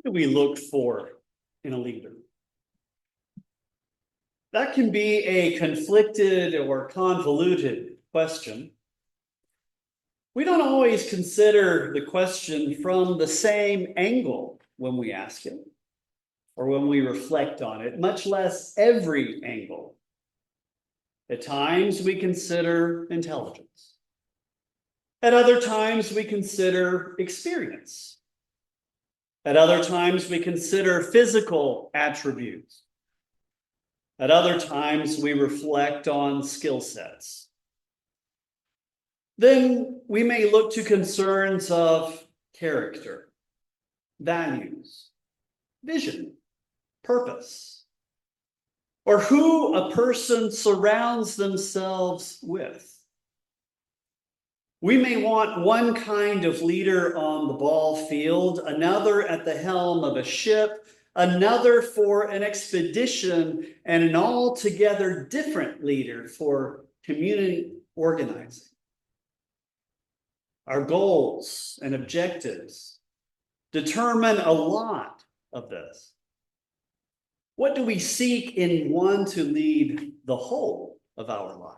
do we look for in a leader? That can be a conflicted or convoluted question. We don't always consider the question from the same angle when we ask it or when we reflect on it, much less every angle. At times we consider intelligence. At other times we consider experience. At other times we consider physical attributes. At other times we reflect on skill sets. Then we may look to concerns of character, values, vision, purpose, or who a person surrounds themselves with. We may want one kind of leader on the ball field, another at the helm of a ship, another for an expedition, and an altogether different leader for community organizing. Our goals and objectives determine a lot of this. What do we seek in one to lead the whole of our lives?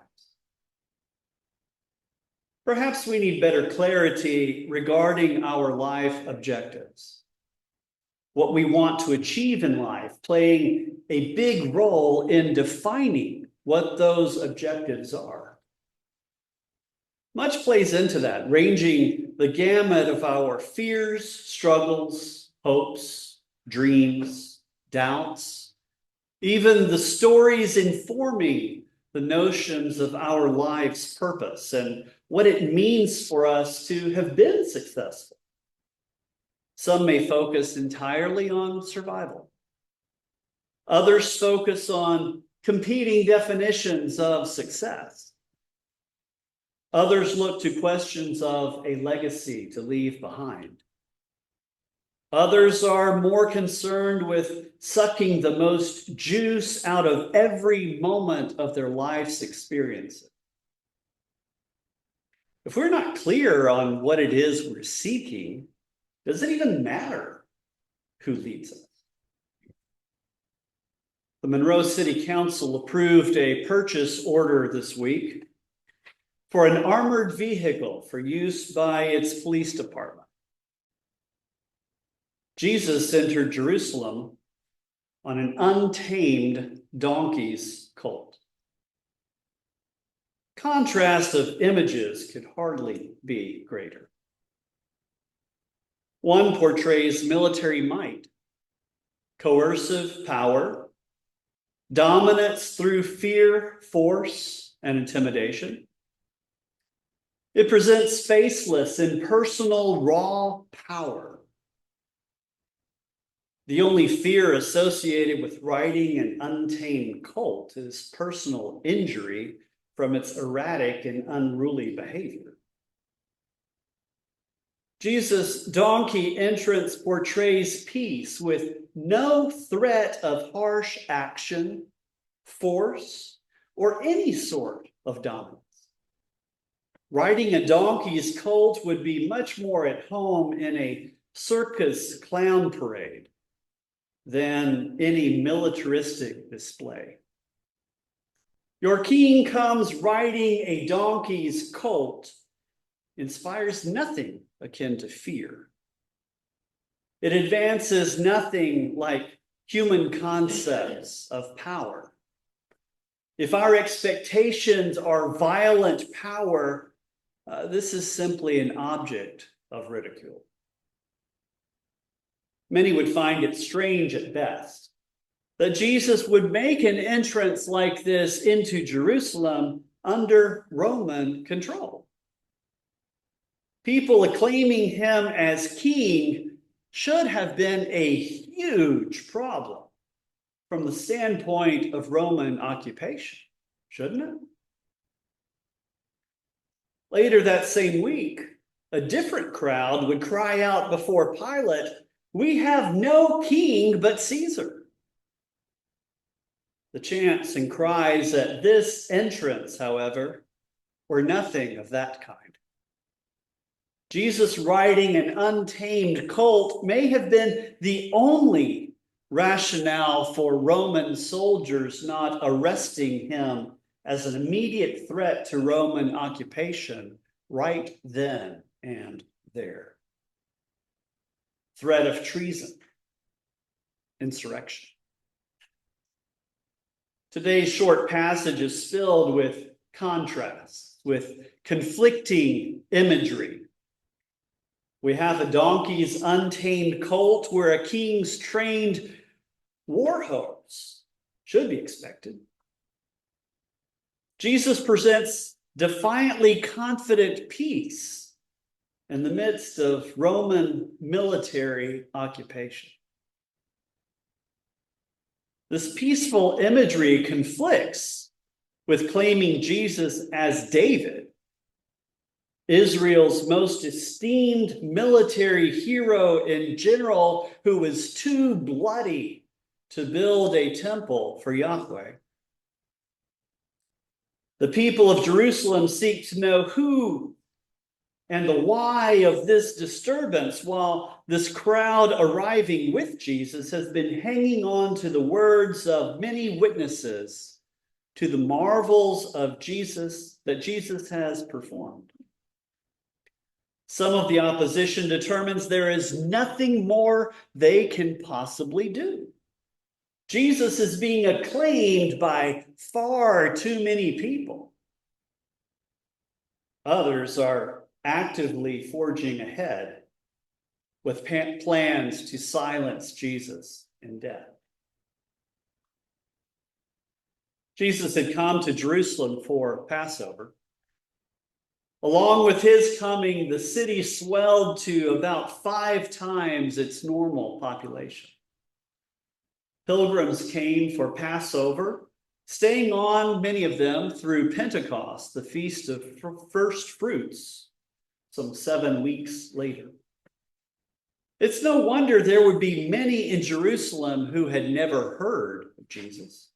Perhaps we need better clarity regarding our life objectives. What we want to achieve in life, playing a big role in defining what those objectives are. Much plays into that, ranging the gamut of our fears, struggles, hopes, dreams, doubts, even the stories informing the notions of our life's purpose and what it means for us to have been successful. Some may focus entirely on survival. Others focus on competing definitions of success. Others look to questions of a legacy to leave behind. Others are more concerned with sucking the most juice out of every moment of their life's experiences. If we're not clear on what it is we're seeking, does it even matter who leads us? The Monroe City Council approved a purchase order this week for an armored vehicle for use by its police department. Jesus entered Jerusalem on an untamed donkey's colt. Contrast of images could hardly be greater. One portrays military might, coercive power, dominance through fear, force, and intimidation. It presents faceless, impersonal, raw power. The only fear associated with riding an untamed colt is personal injury from its erratic and unruly behavior. Jesus' donkey entrance portrays peace with no threat of harsh action, force, or any sort of dominance. Riding a donkey's colt would be much more at home in a circus clown parade than any militaristic display. Your king comes riding a donkey's colt inspires nothing akin to fear. It advances nothing like human concepts of power. If our expectations are violent power, this is simply an object of ridicule. Many would find it strange at best that Jesus would make an entrance like this into Jerusalem under Roman control. People acclaiming him as king should have been a huge problem from the standpoint of Roman occupation, shouldn't it? Later that same week, a different crowd would cry out before Pilate, "We have no king but Caesar." The chants and cries at this entrance, however, were nothing of that kind. Jesus riding an untamed colt may have been the only rationale for Roman soldiers not arresting him as an immediate threat to Roman occupation right then and there. Threat of treason, insurrection. Today's short passage is filled with contrasts, with conflicting imagery. We have a donkey's untamed colt where a king's trained war horse should be expected. Jesus presents defiantly confident peace in the midst of Roman military occupation. This peaceful imagery conflicts with claiming Jesus as David, Israel's most esteemed military hero and general who was too bloody to build a temple for Yahweh. The people of Jerusalem seek to know who and the why of this disturbance, while this crowd arriving with Jesus has been hanging on to the words of many witnesses to the marvels of Jesus that Jesus has performed. Some of the opposition determines there is nothing more they can possibly do. Jesus is being acclaimed by far too many people. Others are actively forging ahead with plans to silence Jesus in death. Jesus had come to Jerusalem for Passover. Along with his coming, the city swelled to about 5 times its normal population. Pilgrims came for Passover, staying on, many of them, through Pentecost, the feast of first fruits, some 7 weeks later. It's no wonder there would be many in Jerusalem who had never heard of Jesus.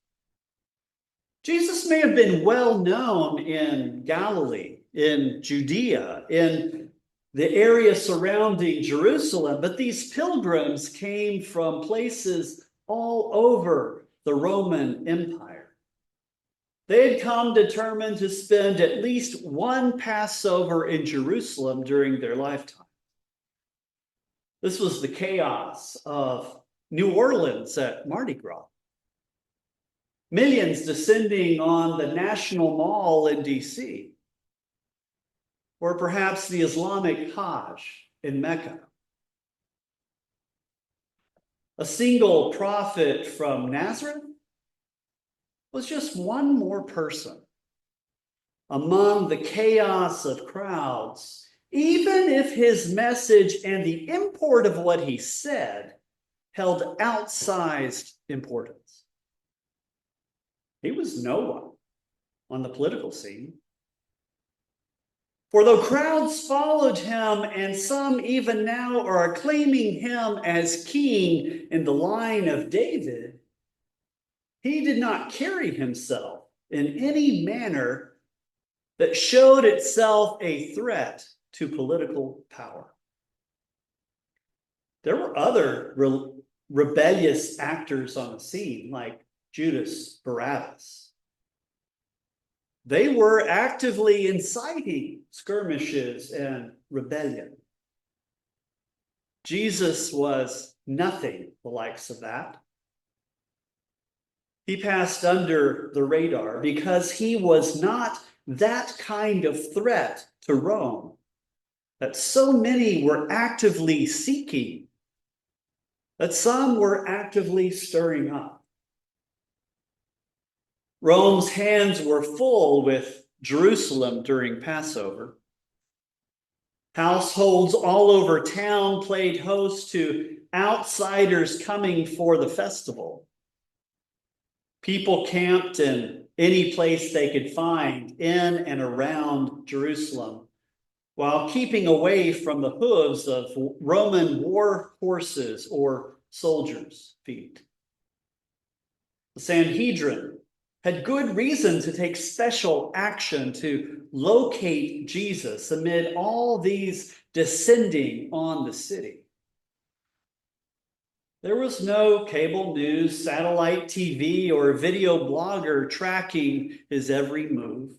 Jesus may have been well known in Galilee, in Judea, in the area surrounding Jerusalem, but these pilgrims came from places all over the Roman Empire. They had come determined to spend at least one Passover in Jerusalem during their lifetime. This was the chaos of New Orleans at Mardi Gras. Millions descending on the National Mall in D.C., or perhaps the Islamic Hajj in Mecca. A single prophet from Nazareth was just one more person among the chaos of crowds, even if his message and the import of what he said held outsized importance. He was no one on the political scene. For though crowds followed him, and some even now are acclaiming him as king in the line of David, he did not carry himself in any manner that showed itself a threat to political power. There were other rebellious actors on the scene, like Judas Barabbas. They were actively inciting skirmishes and rebellion. Jesus was nothing the likes of that. He passed under the radar because he was not that kind of threat to Rome that so many were actively seeking, that some were actively stirring up. Rome's hands were full with Jerusalem during Passover. Households all over town played host to outsiders coming for the festival. People camped in any place they could find in and around Jerusalem, while keeping away from the hooves of Roman war horses or soldiers' feet. The Sanhedrin had good reason to take special action to locate Jesus amid all these descending on the city. There was no cable news, satellite TV, or video blogger tracking his every move.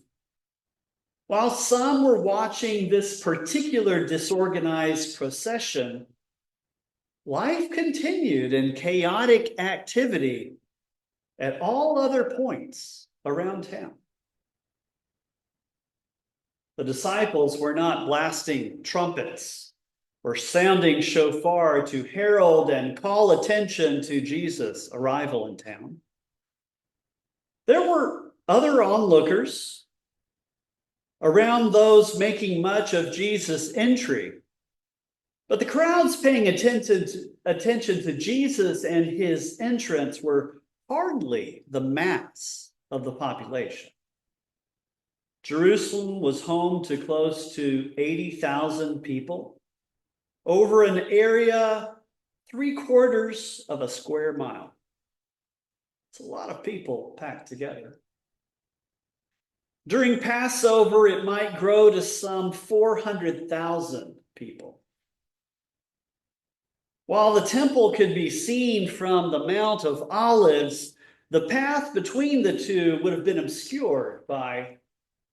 While some were watching this particular disorganized procession, life continued in chaotic activity at all other points around town. The disciples were not blasting trumpets or sounding shofar to herald and call attention to Jesus' arrival in town. There were other onlookers around those making much of Jesus' entry, but the crowds paying attention to Jesus and his entrance were hardly the mass of the population. Jerusalem was home to close to 80,000 people over an area 3/4 of a square mile. It's a lot of people packed together. During Passover, it might grow to some 400,000 people. While the temple could be seen from the Mount of Olives, the path between the two would have been obscured by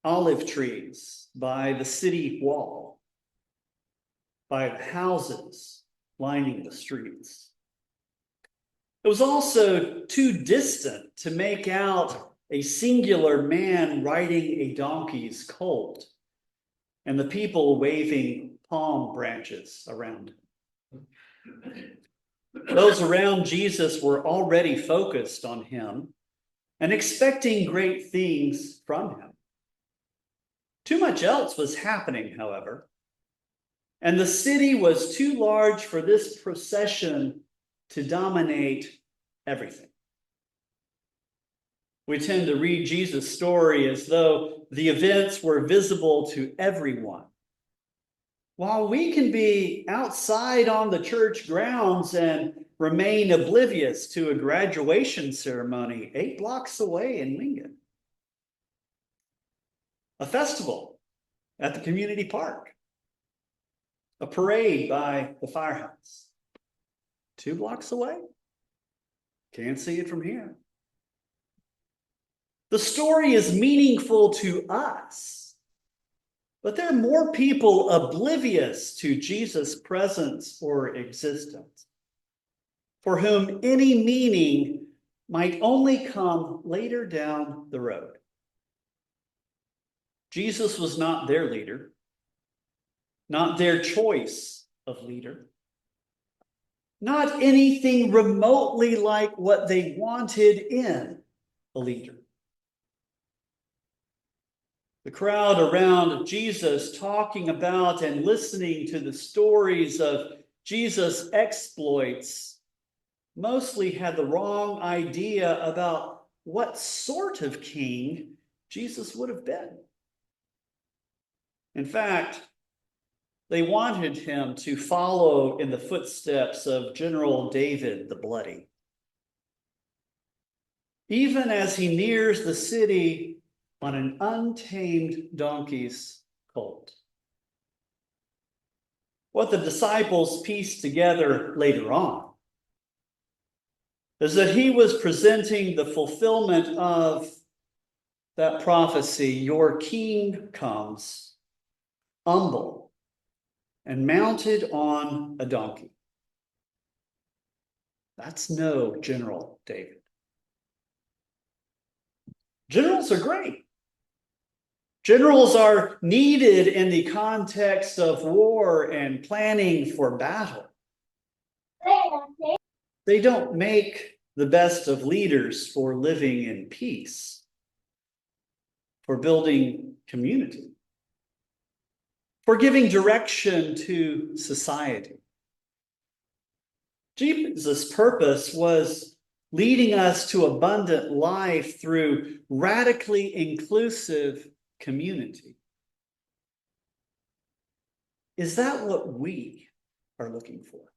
olive trees, by the city wall, by the houses lining the streets. It was also too distant to make out a singular man riding a donkey's colt and the people waving palm branches around him. Those around Jesus were already focused on him and expecting great things from him. Too much else was happening, however, and the city was too large for this procession to dominate everything. We tend to read Jesus' story as though the events were visible to everyone. While we can be outside on the church grounds and remain oblivious to a graduation ceremony 8 blocks away in Lincoln, a festival at the community park, a parade by the firehouse 2 blocks away, can't see it from here. The story is meaningful to us, but there are more people oblivious to Jesus' presence or existence, for whom any meaning might only come later down the road. Jesus was not their leader, not their choice of leader, not anything remotely like what they wanted in a leader. The crowd around Jesus talking about and listening to the stories of Jesus' exploits mostly had the wrong idea about what sort of king Jesus would have been. In fact, they wanted him to follow in the footsteps of General David the Bloody. Even as he nears the city on an untamed donkey's colt. What the disciples pieced together later on is that he was presenting the fulfillment of that prophecy, your king comes, humble and mounted on a donkey. That's no General David. Generals are great. Generals are needed in the context of war and planning for battle. They don't make the best of leaders for living in peace, for building community, for giving direction to society. Jesus' purpose was leading us to abundant life through radically inclusive community. Is that what we are looking for?